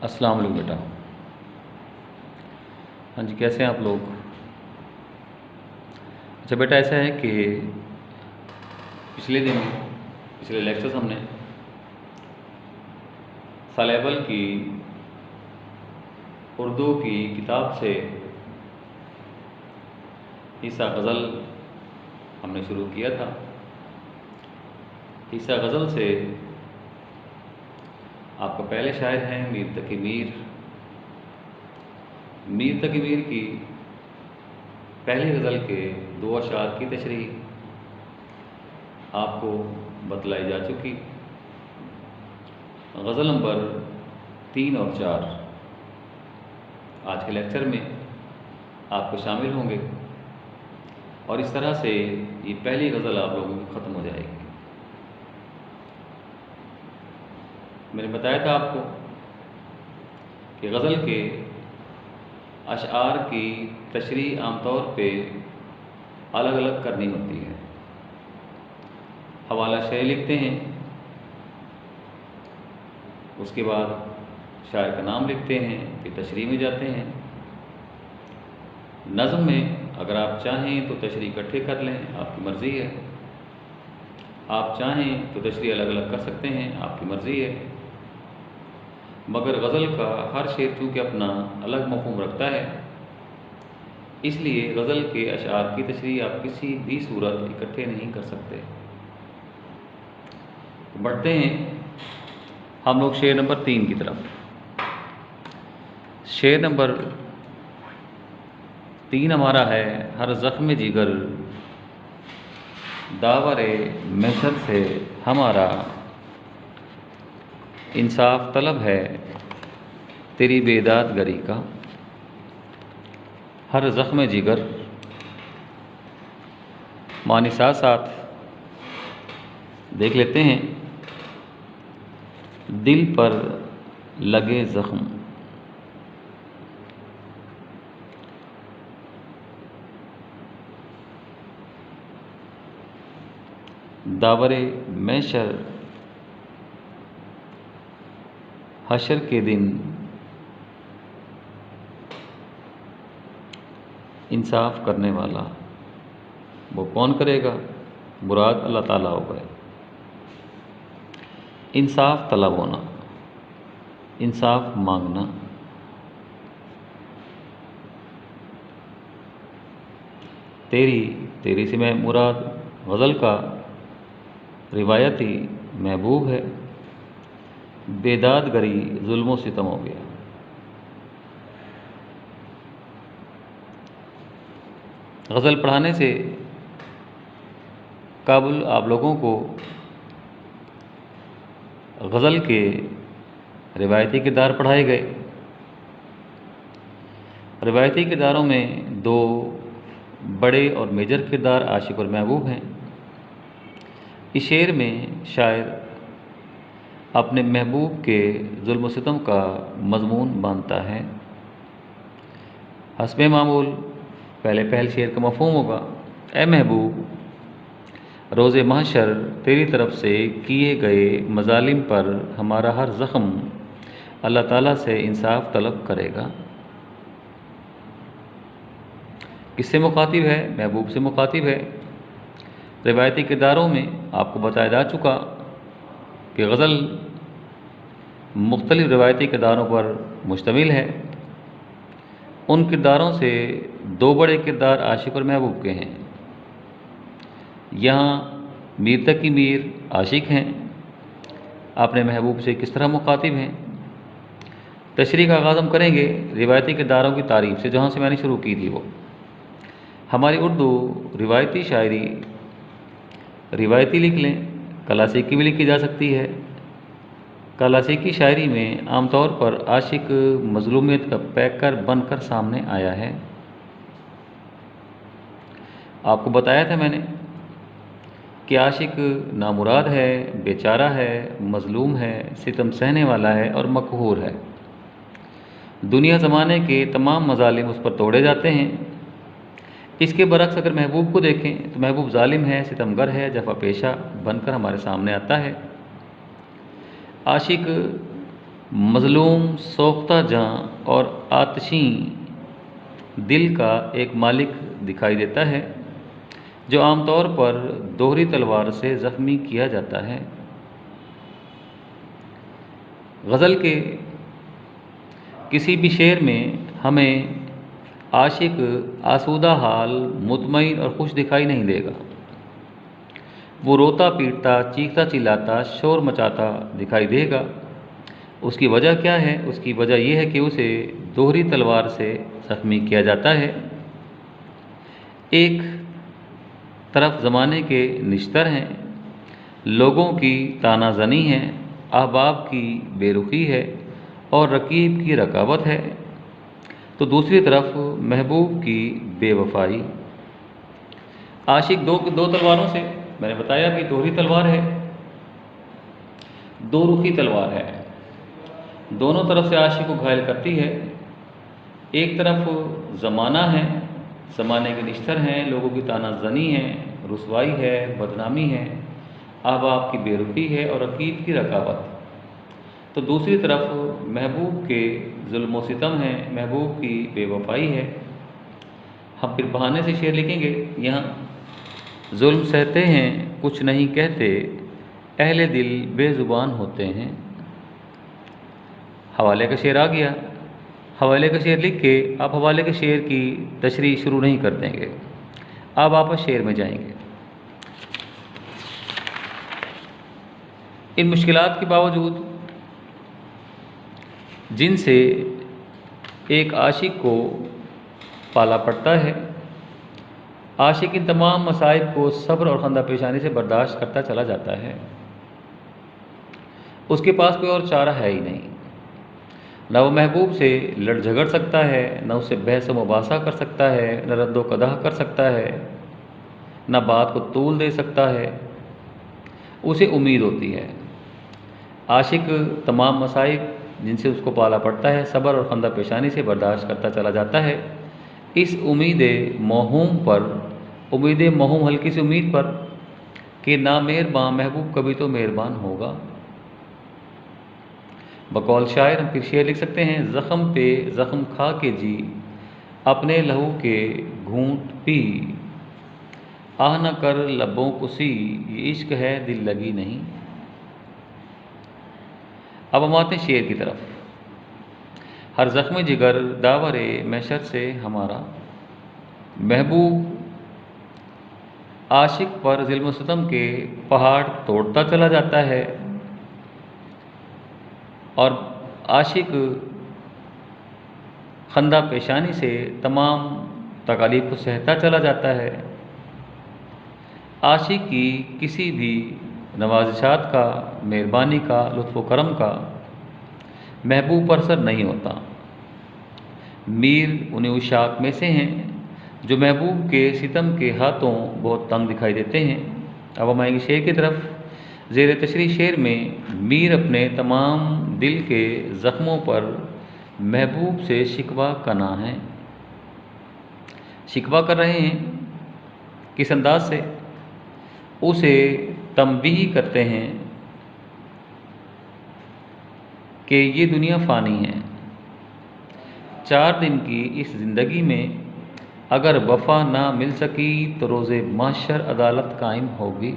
अस्सलाम वालेकुम बेटा। हाँ जी, कैसे हैं आप लोग? अच्छा बेटा, ऐसा है कि पिछले लेक्चर्स हमने सालेबल की उर्दू की किताब से हिस्सा गज़ल हमने शुरू किया था। हिस्सा गज़ल से आपका पहले शायर हैं मीर तकी मीर। मीर तकी मीर की पहली गज़ल के 2 अशार की तशरीह आपको बतलाई जा चुकी। गज़ल नंबर 3 और 4 आज के लेक्चर में आपको शामिल होंगे और इस तरह से ये पहली गज़ल आप लोगों की ख़त्म हो जाएगी। मैंने बताया था आपको कि गज़ल के अशआर की तशरीह आमतौर पे अलग अलग करनी होती है। हवाला शेर लिखते हैं, उसके बाद शायर का नाम लिखते हैं, फिर तशरीह में जाते हैं। नज़्म में अगर आप चाहें तो तशरीह इकट्ठे कर लें, आपकी मर्ज़ी है। आप चाहें तो तशरीह अलग अलग कर सकते हैं, आपकी मर्ज़ी है। मगर गज़ल का हर शेर चूँकि अपना अलग मफ़हूम रखता है, इसलिए गज़ल के अशआर की तशरीह आप किसी भी सूरत इकट्ठे नहीं कर सकते। तो बढ़ते हैं हम लोग शेर नंबर 3 की तरफ। शेर नंबर 3 हमारा है, हर ज़ख्म जिगर दावरे महशर से हमारा इंसाफ तलब है तेरी बेदादगरी का। हर ज़ख्म जिगर मानी साथ साथ देख लेते हैं। दिल पर लगे ज़ख्म, दावरे महशर हशर के दिन इंसाफ करने वाला वो कौन करेगा? मुराद अल्लाह ताला होगा। इंसाफ तलब होना, इंसाफ मांगना, तेरी से मैं मुराद गज़ल का रिवायती महबूब है। बेदादगरी जुल्म सितम हो गया। गज़ल पढ़ाने से काबुल आप लोगों को गज़ल के रिवायती किरदार पढ़ाए गए। रिवायती किरदारों में 2 बड़े और मेजर किरदार आशिक और महबूब हैं। इस शेर में शायर अपने महबूब के जुल्म सितम का मज़मून बांधता है। हस्बे मामूल पहले शेर का मफ़हूम होगा, ए महबूब, रोज़े महशर तेरी तरफ से किए गए मज़ालिम पर हमारा हर ज़ख्म अल्लाह ताला से इंसाफ तलब करेगा। किससे मुखातिब है? महबूब से मुखातिब है। रिवायती किरदारों में आपको बताया जा चुका कि गज़ल मुख्तलिफ़ रिवायती किरदारों पर मुश्तमिल है। उन किरदारों से 2 बड़े किरदार आशिक और महबूब के हैं। यहाँ मीर तकी मीर आशिक हैं, अपने महबूब से किस तरह मुखातिब हैं। तशरीह का आगाज़ हम करेंगे रिवायती किरदारों की तारीफ़ से, जहाँ से मैंने शुरू की थी। वो हमारी उर्दू रिवायती शायरी रिवायती लिख लें, क्लासिकी भी लिखी जा सकती है। क्लासिकी शायरी में आमतौर पर आशिक मज़लूमियत का पैकर बनकर सामने आया है। आपको बताया था मैंने कि आशिक नामुराद है, बेचारा है, मज़लूम है, सितम सहने वाला है और मकहूर है। दुनिया ज़माने के तमाम मज़ालिम उस पर तोड़े जाते हैं। इसके बरक्स अगर महबूब को देखें तो महबूब जालिम है, सितमगर है, जफा पेशा बनकर हमारे सामने आता है। आशिक मज़लूम, सोख्ता जाँ और आतशी दिल का एक मालिक दिखाई देता है जो आमतौर पर दोहरी तलवार से ज़ख्मी किया जाता है। गज़ल के किसी भी शेर में हमें आशिक आसूदा हाल, मुतमईन और खुश दिखाई नहीं देगा। वो रोता पीटता, चीखता चिल्लाता, शोर मचाता दिखाई देगा। उसकी वजह क्या है? उसकी वजह यह है कि उसे दोहरी तलवार से ज़ख्मी किया जाता है। एक तरफ ज़माने के निश्तर हैं, लोगों की तानाज़नी है, अहबाब की बेरुखी है और रकीब की रकावत है, तो दूसरी तरफ महबूब की बेवफाई। आशिक दो तलवारों से, मैंने बताया कि दोहरी तलवार है, दो रुखी तलवार है, दोनों तरफ से आशिक को घायल करती है। एक तरफ ज़माना है, ज़माने के निश्तर हैं, लोगों की तानाज़नी है, रुसवाई है, बदनामी है, अहबाब की बेरुखी है और रकीब की रकावत। तो दूसरी तरफ महबूब के जुल्म व सितम है, महबूब की बेवफाई है। हम फिर बहाने से शेर लिखेंगे यहाँ। जुल्म सहते हैं, कुछ नहीं कहते, अहले दिल बेज़ुबान होते हैं। हवाले का शेर आ गया। हवाले का शेर लिख के आप हवाले के शेर की तशरीह शुरू नहीं कर देंगे, अब वापस शेर में जाएंगे। इन मुश्किलात के बावजूद जिनसे एक आशिक को पाला पड़ता है, आशिक इन तमाम मसाइब को सब्र और खंदा पेशानी से बर्दाश्त करता चला जाता है। उसके पास कोई और चारा है ही नहीं। न वो महबूब से लड़ झगड़ सकता है, न उससे बहस व मुबासा कर सकता है, न रद्दो कदह कर सकता है, न बात को तूल दे सकता है। उसे उम्मीद होती है। आशिक तमाम मसाइब जिनसे उसको पाला पड़ता है, सब्र और खंदा पेशानी से बर्दाश्त करता चला जाता है। इस उम्मीद मौहूम पर, उम्मीद मौहूम हल्की सी उम्मीद पर कि ना मेहरबान महबूब कभी तो मेहरबान होगा। बकौल शायर हम फिर शेर लिख सकते हैं। ज़ख़्म पे ज़ख़्म खा के जी, अपने लहू के घूंट पी, आह न कर लबों को सी, ये इश्क है दिल लगी नहीं। अब हम आते हैं शेर की तरफ। हर ज़ख्म जिगर दावरे मैशर से हमारा, महबूब आशिक पर ज़ुल्म सितम के पहाड़ तोड़ता चला जाता है और आशिक खंदा पेशानी से तमाम तकालीफ को सहता चला जाता है। आशिक की किसी भी नवाज़िशात का, मेहरबानी का, लुत्फ़ व करम का महबूब पर असर नहीं होता। मीर उन्हें उशाक में से हैं जो महबूब के सितम के हाथों बहुत तंग दिखाई देते हैं। अब हम आएंगे शेर की तरफ। ज़ेर तशरीह शेर में मीर अपने तमाम दिल के ज़ख्मों पर महबूब से शिकवा कना है। शिकवा कर रहे हैं किस अंदाज से? उसे तंबीह करते हैं कि ये दुनिया फ़ानी है। 4 दिन की इस ज़िंदगी में अगर वफ़ा ना मिल सकी तो रोज़े महशर अदालत कायम होगी।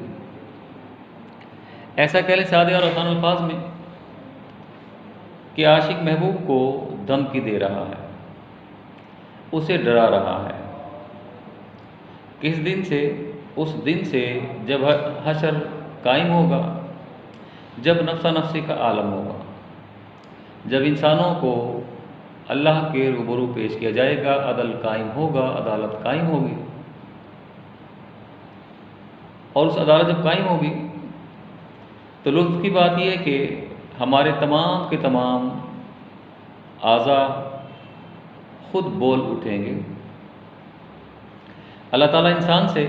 ऐसा कह लें सादे और आसान अल्फाज में कि आशिक महबूब को धमकी दे रहा है, उसे डरा रहा है। किस दिन से? उस दिन से जब हशर कायम होगा, जब नफ्सा नफ्सी का आलम होगा, जब इंसानों को अल्लाह के रूबरू पेश किया जाएगा, अदल कायम होगा, अदालत कायम होगी। और उस अदालत जब कायम होगी तो लुत्फ़ की बात यह है कि हमारे तमाम के तमाम आज़ा खुद बोल उठेंगे। अल्लाह ताला इंसान से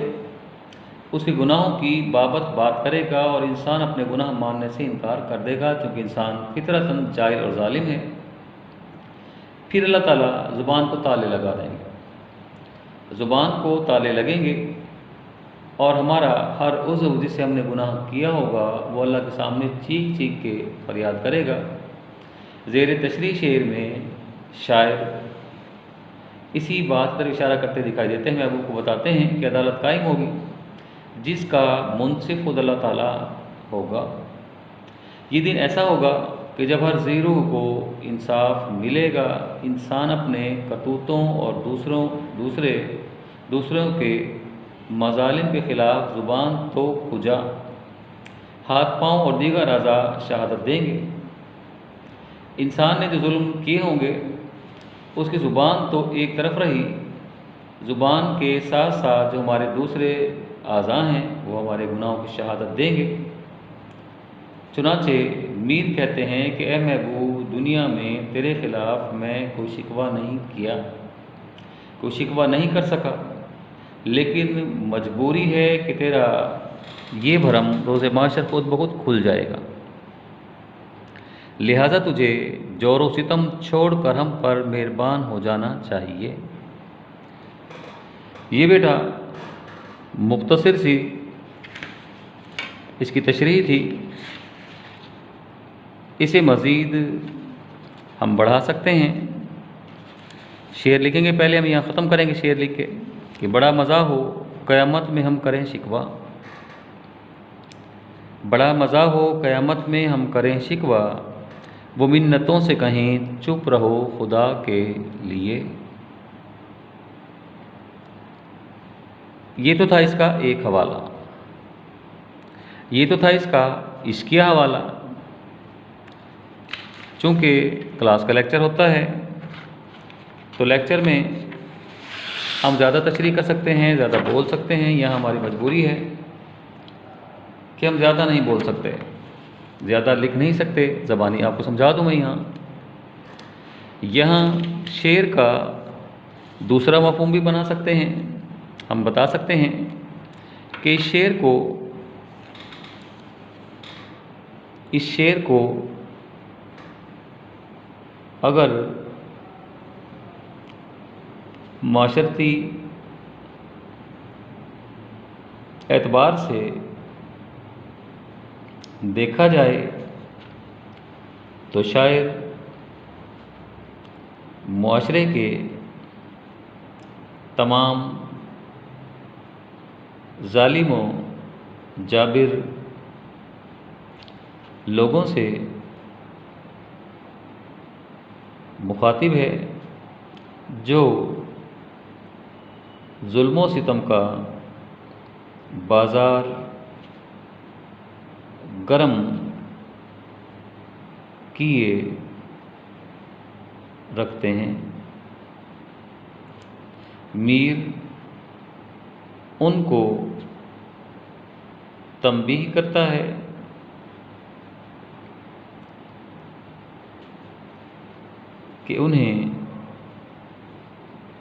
उसके गुनाहों की बाबत बात करेगा और इंसान अपने गुनाह मानने से इनकार कर देगा, क्योंकि इंसान फितरतन जाहिल और जालिम है। फिर अल्लाह ताला ज़ुबान को ताले लगा देंगे, ज़ुबान को ताले लगेंगे और हमारा हर उज़्व जिससे हमने गुनाह किया होगा वो अल्लाह के सामने चीख चीख के फरियाद करेगा। ज़ेर तशरीह शेर में शायर इसी बात पर इशारा करते दिखाई देते हैं। महबूब को बताते हैं कि अदालत कायम होगी जिसका मुनसिफ खुद अल्लाह ताला होगा। ये दिन ऐसा होगा कि जब हर ज़ीरू को इंसाफ मिलेगा। इंसान अपने करतूतों और दूसरों के मज़ालिम के ख़िलाफ़ ज़ुबान तो खुजा, हाथ पाँव और दीगर अज़ा शहादत देंगे। इंसान ने जो जुल्म किए होंगे उसकी ज़ुबान तो एक तरफ रही, ज़ुबान के साथ साथ जो हमारे दूसरे आज़ा हैं वो हमारे गुनाहों की शहादत देंगे। चुनाचे मीर कहते हैं कि ए महबूब, दुनिया में तेरे ख़िलाफ़ मैं कोई शिकवा नहीं किया, कोई शिकवा नहीं कर सका, लेकिन मजबूरी है कि तेरा ये भरम रोज़े माशर खुद ब खुद खुल जाएगा। लिहाजा तुझे जोर सितम छोड़कर हम पर मेहरबान हो जाना चाहिए। ये बेटा मुख्तसर सी इसकी तशरीह थी। इसे मज़ीद हम बढ़ा सकते हैं। शेर लिखेंगे, पहले हम यहाँ ख़त्म करेंगे शेर लिख के कि बड़ा मज़ा हो क़यामत में हम करें शिकवा, बड़ा मज़ा हो क़यामत में हम करें शिकवा, वो मिन्नतों से कहें चुप रहो खुदा के लिए। ये तो था इसका एक हवाला, ये तो था इसका इश्किया हवाला। चूँकि क्लास का लेक्चर होता है तो लेक्चर में हम ज़्यादा तशरीह कर सकते हैं, ज़्यादा बोल सकते हैं। यह हमारी मजबूरी है कि हम ज़्यादा नहीं बोल सकते, ज़्यादा लिख नहीं सकते। ज़बानी आपको समझा दूँ मैं यहाँ शेर का दूसरा मफ़हूम भी बना सकते हैं। हम बता सकते हैं कि इस शेर को अगर माशरती एतबार से देखा जाए तो शायद मुआशरे के तमाम ज़ालिमों जाबिर लोगों से मुखातिब है जो जुल्म सितम का बाज़ार गरम किए रखते हैं। मीर उनको तंबीह करता है कि उन्हें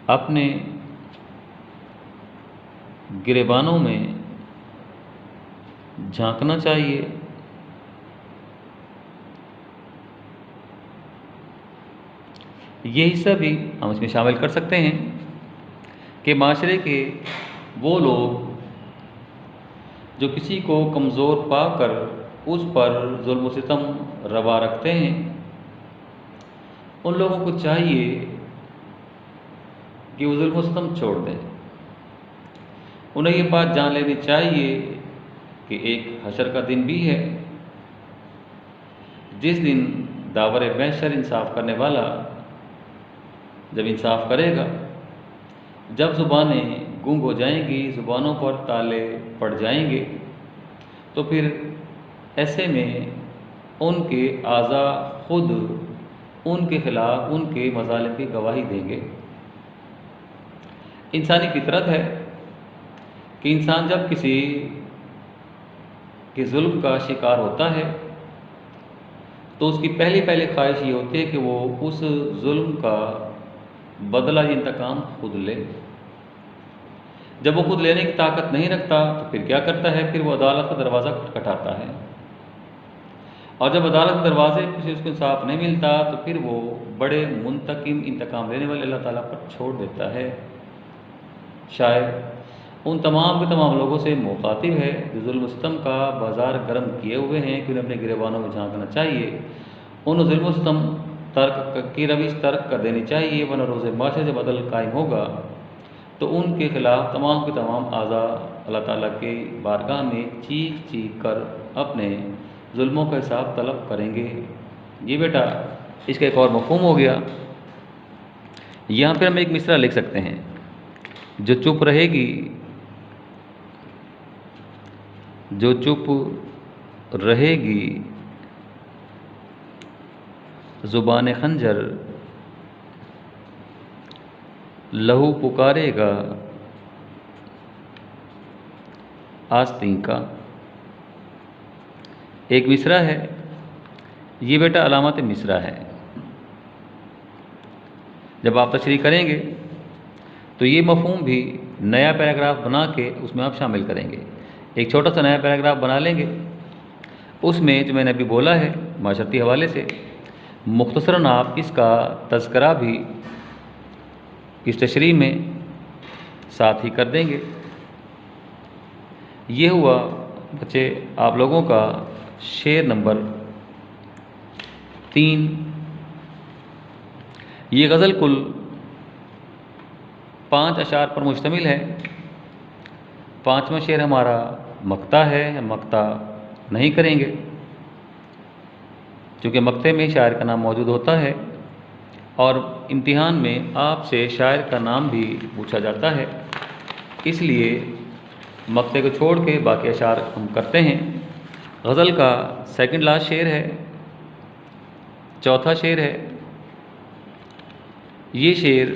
अपने गिरेबानों में झांकना चाहिए। ये हिस्सा भी हम इसमें शामिल कर सकते हैं कि माशरे के वो लोग जो किसी को कमज़ोर पाकर उस पर जुल्म सितम रवा रखते हैं, उन लोगों को चाहिए कि वो जुल्म सितम छोड़ दें। उन्हें ये बात जान लेनी चाहिए कि एक हशर का दिन भी है, जिस दिन दावर महशर इंसाफ करने वाला जब इंसाफ करेगा, जब ज़ुबानें गूंग हो जाएंगी, ज़ुबानों पर ताले पड़ जाएंगे, तो फिर ऐसे में उनके आज़ा खुद उनके ख़िलाफ़ उनके मज़ालिम की गवाही देंगे। इंसानी फितरत है कि इंसान जब किसी के जुल्म का शिकार होता है तो उसकी पहली ख्वाहिश ये होती है कि वो उस जुल्म का बदला इंतकाम खुद ले। जब वो खुद लेने की ताकत नहीं रखता तो फिर क्या करता है, फिर वो अदालत का दरवाज़ा खटखटाता है, और जब अदालत के दरवाजे से उसको इंसाफ नहीं मिलता तो फिर वो बड़े मुंतकिम इंतकाम लेने वाले अल्लाह ताला पर छोड़ देता है। शायद उन तमाम के तमाम लोगों से मुखातिब है जो जुल्म सितम का बाज़ार गर्म किए हुए हैं कि उन्हें अपने गिरेबानों में झांकना चाहिए। उन जुल्म सितम तर्क की रविश तर्क कर देनी चाहिए, वरना रोज़े माशरे जब अदल कायम होगा तो उनके ख़िलाफ़ तमाम के तमाम आज़ा अल्लाह ताला के बारगाह में चीख चीख कर अपने जुल्मों का हिसाब तलब करेंगे। ये बेटा इसका एक और मफ़हूम हो गया। यहाँ पर हम एक मिसरा लिख सकते हैं, जो चुप रहेगी, जो चुप रहेगी ज़ुबान खंजर लहू पुकारेगा आस्तीं का। एक मिसरा है ये बेटा, अलामत मिसरा है। जब आप तशरीह करेंगे तो ये मफ़हूम भी नया पैराग्राफ बना के उसमें आप शामिल करेंगे। एक छोटा सा नया पैराग्राफ बना लेंगे, उसमें जो मैंने अभी बोला है माशरती हवाले से मुख्तसरन आप इसका तज़किरा भी इस तशरीह में साथ ही कर देंगे। ये हुआ बच्चे आप लोगों का शेर नंबर 3। ये गज़ल कुल 5 अशार पर मुश्तमिल है। 5वां शेर हमारा मक्ता है, मक्ता नहीं करेंगे क्योंकि मक्ते में शायर का नाम मौजूद होता है और इम्तिहान में आपसे शायर का नाम भी पूछा जाता है, इसलिए मक्ते को छोड़ के बाकी अशार हम करते हैं। गज़ल का सेकंड लास्ट शेर है, चौथा शेर है। ये शेर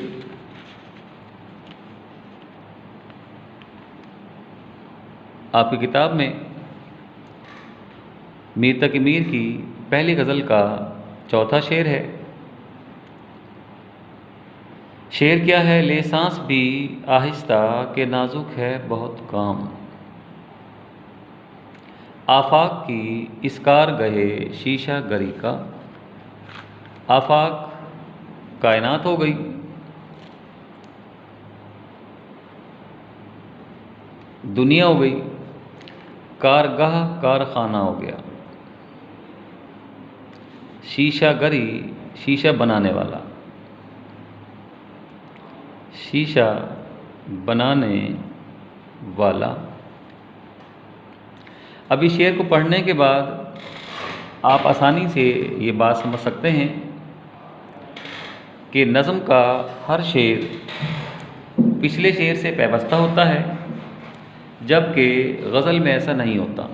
आपकी किताब में मीर तकी मीर की पहली गज़ल का चौथा शेर है। शेर क्या है? ले सांस भी आहिस्ता के नाजुक है बहुत काम, आफाक की इसकार गहे शीशा गरी का। आफाक कायनात हो गई, दुनिया हो गई, कारगाह कारखाना हो गया। शीशा गरी शीशा बनाने वाला, शीशा बनाने वाला। अभी शेर को पढ़ने के बाद आप आसानी से ये बात समझ सकते हैं कि नज़म का हर शेर पिछले शेर से पैबस्ता होता है, जबकि गज़ल में ऐसा नहीं होता।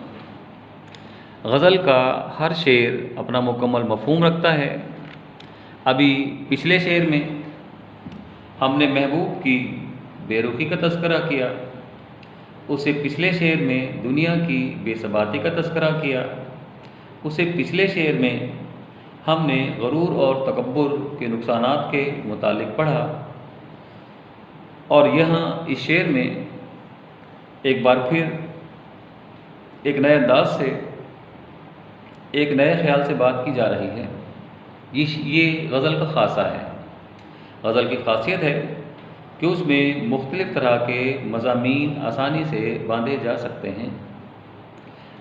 गज़ल का हर शेर अपना मुकम्मल मफ़हूम रखता है। अभी पिछले शेर में हमने महबूब की बेरुखी का तज़किरा किया, उसे पिछले शेर में दुनिया की बेसबाती का तज़किरा किया, उसे पिछले शेर में हमने गरूर और तकब्बुर के नुकसानात के मुतालिक पढ़ा, और यहाँ इस शेर में एक बार फिर एक नए अंदाज से एक नए ख्याल से बात की जा रही है। ये गज़ल का ख़ासा है। गज़ल की ख़ासियत है कि उसमें मुख्तलिफ़ तरह के मज़ामीन आसानी से बांधे जा सकते हैं।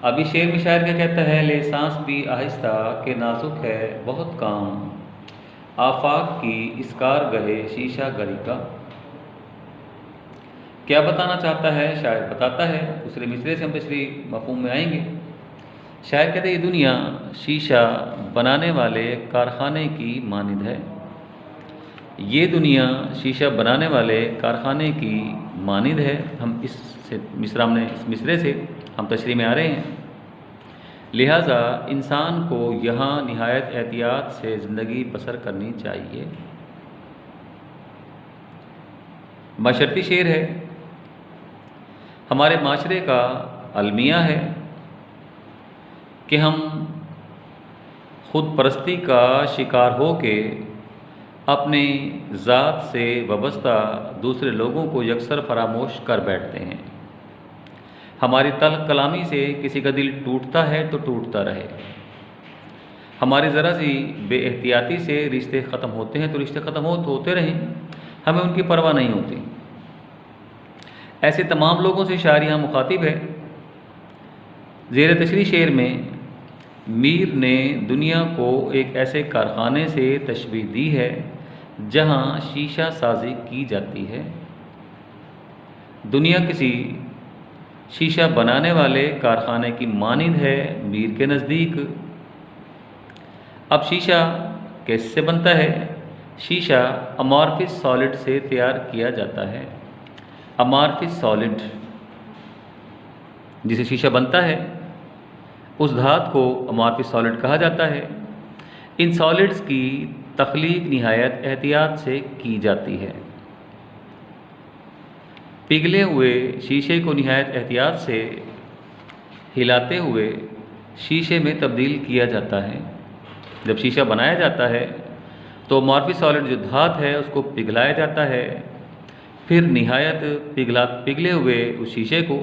अभी शेर में शायर क्या कहता है? ले सांस भी आहिस्ता के नाजुक है बहुत काम, आफाक की इसकार गहे शीशा गरी का। क्या बताना चाहता है? शायर बताता है, दूसरे मिसरे से हम तशरीह मफ़हूम में आएंगे। शायर कहते हैं ये दुनिया शीशा बनाने वाले कारखाने की मानिंद है। ये दुनिया शीशा बनाने वाले कारखाने की मानिंद है। हम इस मिसरे से हम तशरीह में आ रहे हैं। लिहाजा इंसान को यहाँ निहायत एहतियात से ज़िंदगी बसर करनी चाहिए। माशरती शेर है, हमारे माशरे का अलमिया है कि हम खुद परस्ती का शिकार हो के अपने ज़ात से वाबस्ता दूसरे लोगों को यकसर फरामोश कर बैठते हैं। हमारी तल्ख़ कलामी से किसी का दिल टूटता है तो टूटता रहे। हमारी ज़रा सी बेएहतियाती से रिश्ते ख़त्म होते हैं तो रिश्ते ख़त्म होते रहें, हमें उनकी परवाह नहीं होती। ऐसे तमाम लोगों से शायर यहाँ मुखातिब है। ज़ेर तशरीह शेर में मीर ने दुनिया को एक ऐसे कारखाने से तशबीह दी है जहाँ शीशा साजी की जाती है। दुनिया किसी शीशा बनाने वाले कारखाने की मानिंद है मीर के नज़दीक। अब शीशा कैसे बनता है? शीशा अमॉर्फिस सॉलिड से तैयार किया जाता है। अमॉर्फिस सॉलिड जिसे शीशा बनता है, उस धातु को अमॉर्फिस सॉलिड कहा जाता है। इन सॉलिड्स की तख्लीक निहायत एहतियात से की जाती है। पिघले हुए शीशे को निहायत एहतियात से हिलाते हुए शीशे में तब्दील किया जाता है। जब शीशा बनाया जाता है तो अमॉर्फिस सॉलिड जो धातु है उसको पिघलाया जाता है। फिर निहायत पिघले हुए उस शीशे को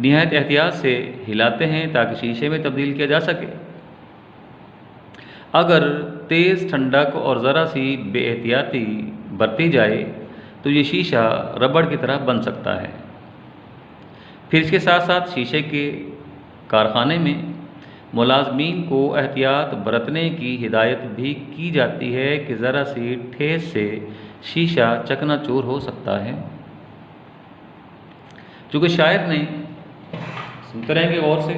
निहायत एहतियात से हिलाते हैं ताकि शीशे में तब्दील किया जा सके। अगर तेज़ ठंडक और ज़रा सी बेएहतियाती बरती जाए तो ये शीशा रबड़ की तरह बन सकता है। फिर इसके साथ साथ शीशे के कारखाने में मुलाजमीन को एहतियात बरतने की हिदायत भी की जाती है कि ज़रा सी ठेस से शीशा चकनाचूर हो सकता है। चूँकि शायर ने, सुनते रहेंगे गौर से,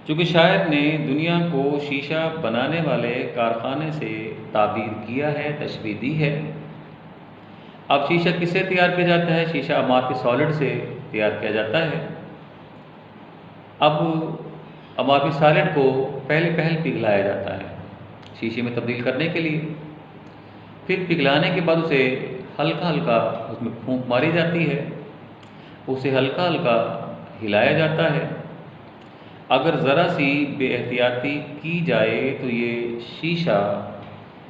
चूँकि शायर ने दुनिया को शीशा बनाने वाले कारखाने से ताबीर किया है, तशबीह दी है। अब शीशा किससे तैयार किया जाता है? शीशा अमॉर्फिस सॉलिड से तैयार किया जाता है। अब अमॉर्फिस सॉलिड को पहले पिघलाया जाता है शीशे में तब्दील करने के लिए। फिर पिघलाने के बाद उसे हल्का हल्का उसमें फूंक मारी जाती है, उसे हल्का हल्का हिलाया जाता है। अगर ज़रा सी बेएहतियाती की जाए तो ये शीशा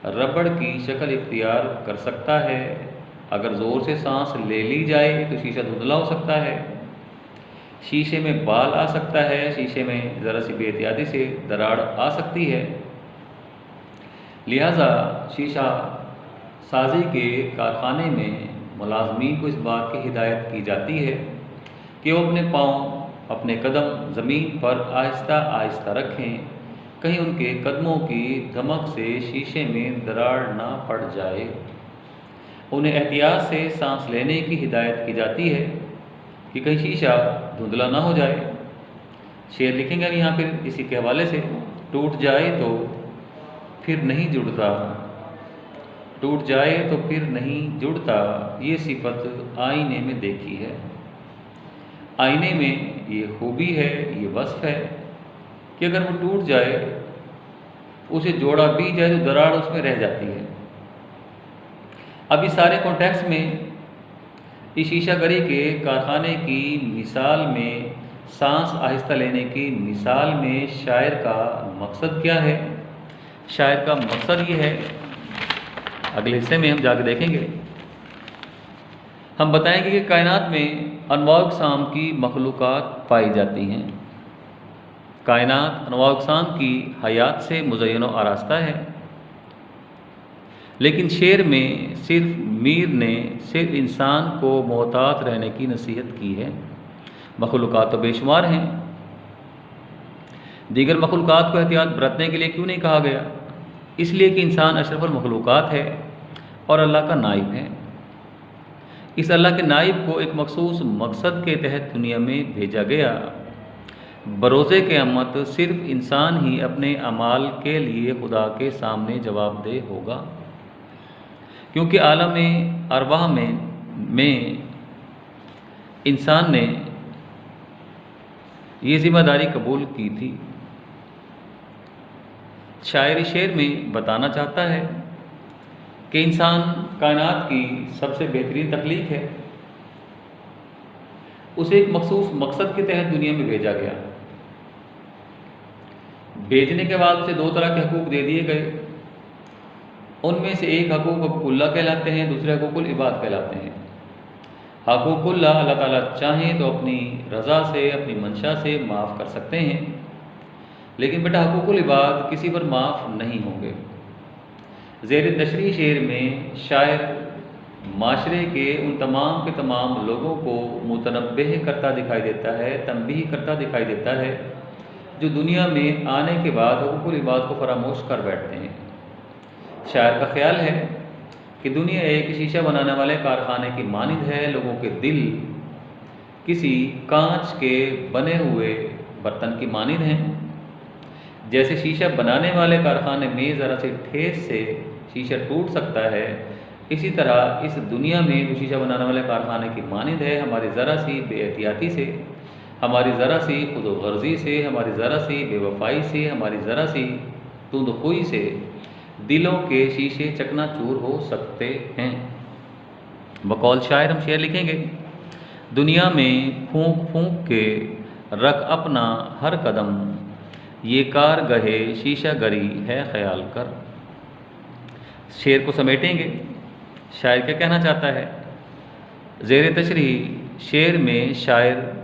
रबड़ की शक्ल इख्तियार कर सकता है। अगर ज़ोर से सांस ले ली जाए तो शीशा धुंधला हो सकता है, शीशे में बाल आ सकता है, शीशे में ज़रा सी बेएहतियाती से दरार आ सकती है। लिहाजा शीशा साजी के कारखाने में मुलाजमीन को इस बात की हिदायत की जाती है कि वो अपने पाँव, अपने कदम ज़मीन पर आहिस्ता आहिस्ता रखें, कहीं उनके कदमों की धमक से शीशे में दरार ना पड़ जाए। उन्हें एहतियात से सांस लेने की हिदायत की जाती है कि कहीं शीशा धुंधला ना हो जाए। शेर लिखेंगे हम यहाँ फिर इसी के हवाले से, टूट जाए तो फिर नहीं जुड़ता, टूट जाए तो फिर नहीं जुड़ता, ये सिफत आईने में देखी है। आईने में ये खूबी है, ये वस्फ है कि अगर वो टूट जाए, उसे जोड़ा भी जाए तो दरार उसमें रह जाती है। अब इस सारे कॉन्टेक्स्ट में इस शीशागरी के कारखाने की मिसाल में, सांस आहिस्ता लेने की मिसाल में शायर का मकसद क्या है? शायर का मकसद ये है, अगले हिस्से में हम जाकर देखेंगे। हम बताएंगे कि कायनात में अनवाउ अक़साम की मखलूक़ात पाई जाती हैं। कायनात अनवाउ अक़साम की हयात से मुज़य्यन व आरास्ता है, लेकिन शेर में सिर्फ मीर ने सिर्फ इंसान को मोहतात रहने की नसीहत की है। मखलूक़ात तो बेशुमार हैं, दीगर मखलूक़ात को एहतियात बरतने के लिए क्यों नहीं कहा गया? इसलिए कि इंसान अशरफुल मखलूक़ात है और अल्लाह का नाइब है। इस अल्लाह के नाइब को एक मखसूस मकसद के तहत दुनिया में भेजा गया। बरोज़े क़यामत सिर्फ इंसान ही अपने अमाल के लिए खुदा के सामने जवाबदेह होगा, क्योंकि आलम अरवाह में इंसान ने ये ज़िम्मेदारी कबूल की थी। शायरी शेर में बताना चाहता है कि इंसान कायनात की सबसे बेहतरीन तख्लीक है। उसे एक मखसूस मकसद के तहत दुनिया में भेजा गया। भेजने के बाद उसे दो तरह के हकूक़ दे दिए गए। उनमें से एक हकूक़ हकूक़ुल्लाह कहलाते हैं, दूसरे हकूक़ुल इबाद कहलाते हैं। हकूक़ुल्लाह अल्लाह ताला चाहें तो अपनी रज़ा से, अपनी मंशा से माफ़ कर सकते हैं, लेकिन बेटा हकूक़ुल इबाद किसी पर माफ़ नहीं होंगे। ज़ेर तशरीह शेर में शायर माशरे के उन तमाम के तमाम लोगों को मुतनब्बह करता दिखाई देता है, तंबीह करता दिखाई देता है जो दुनिया में आने के बाद हुकूकुल इबाद को फरामोश कर बैठते हैं। शायर का ख्याल है कि दुनिया एक शीशा बनाने वाले कारखाने की मानिंद है। लोगों के दिल किसी कांच के बने हुए बर्तन की मानिंद हैं। जैसे शीशा बनाने वाले कारखाने में ज़रा से ठेस से शीशा टूट सकता है, इसी तरह इस दुनिया में जो शीशा बनाने वाले कारखाने की मानिंद है, हमारी ज़रा सी बेएहतियाती से, हमारी ज़रा सी खुदगर्जी से, हमारी ज़रा सी बेवफाई से, हमारी ज़रा सी तुंदखुई से दिलों के शीशे चकनाचूर हो सकते हैं। बकौल शायर हम शेर लिखेंगे, दुनिया में फूंक फूंक के रख अपना हर कदम, ये कार गहे शीशा गरी है ख्याल कर। शेर को समेटेंगे, शायर क्या कहना चाहता है। ज़ेर तशरीह शेर में शायर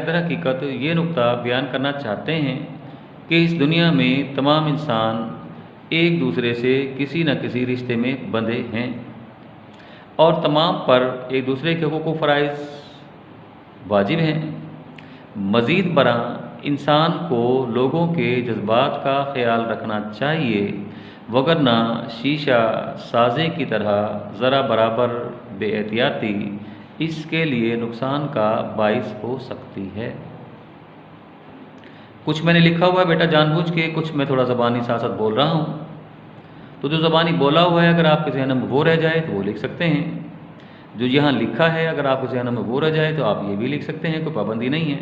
दर हकीकत ये नुक्ता बयान करना चाहते हैं कि इस दुनिया में तमाम इंसान एक दूसरे से किसी न किसी रिश्ते में बंधे हैं और तमाम पर एक दूसरे के हुकूक व फ़राइज़ वाजिब हैं। मज़ीद बरा इंसान को लोगों के जज्बात का ख्याल रखना चाहिए, वगरना शीशा साजे की तरह ज़रा बराबर बेएहतियाती इसके लिए नुकसान का बाइस हो सकती है। कुछ मैंने लिखा हुआ है बेटा जानबूझ के, कुछ मैं थोड़ा ज़बानी साथ साथ बोल रहा हूँ, तो जो ज़बानी बोला हुआ है अगर आपके ज़हन में वो रह जाए तो वो लिख सकते हैं। जो यहाँ लिखा है अगर आपके ज़हन में वो रह जाए तो आप ये भी लिख सकते हैं, कोई पाबंदी नहीं है।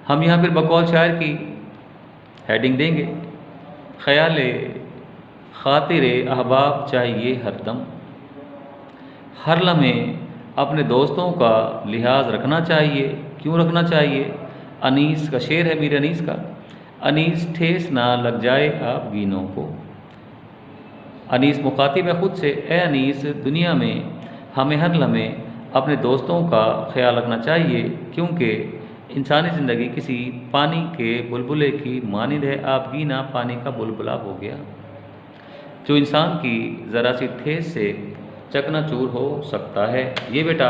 हम यहाँ फिर बकौल शायर की हेडिंग देंगे, ख्याल खातिर अहबाब चाहिए हरदम, हर लम्हे अपने दोस्तों का लिहाज रखना चाहिए। क्यों रखना चाहिए? अनीस का शेर है, मीर अनीस का, अनीस ठेस ना लग जाए आप गीनों को। अनीस मुखातिब है खुद से, ए अनीस दुनिया में हमें हर लम्हे अपने दोस्तों का ख्याल रखना चाहिए, क्योंकि इंसानी ज़िंदगी किसी पानी के बुलबुले की मानिंद है। आप गीना पानी का बुलबुला हो गया जो इंसान की ज़रा सी ठेस से चकनाचूर हो सकता है। ये बेटा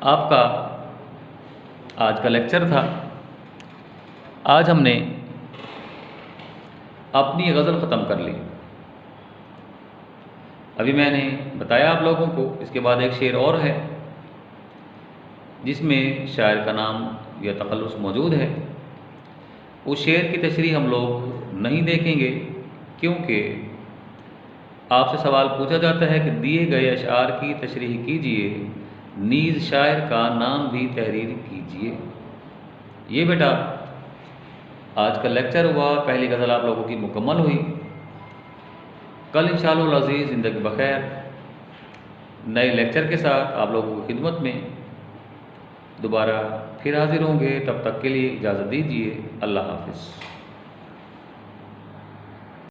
आपका आज का लेक्चर था। आज हमने अपनी गज़ल ख़त्म कर ली। अभी मैंने बताया आप लोगों को, इसके बाद एक शेर और है जिसमें शायर का नाम या तखल्लुस मौजूद है। उस शेर की तशरीह हम लोग नहीं देखेंगे, क्योंकि आपसे सवाल पूछा जाता है कि दिए गए अशआर की तशरीह कीजिए, नीज़ शायर का नाम भी तहरीर कीजिए। ये बेटा आज का लेक्चर हुआ, पहली गज़ल आप लोगों की मुकम्मल हुई। कल इंशाअल्लाह अज़ीज़ ज़िंदगी बखैर नए लेक्चर के साथ आप लोगों की खिदमत में दोबारा फिर हाजिर होंगे। तब तक के लिए इजाज़त दीजिए। अल्लाह हाफ़िज़।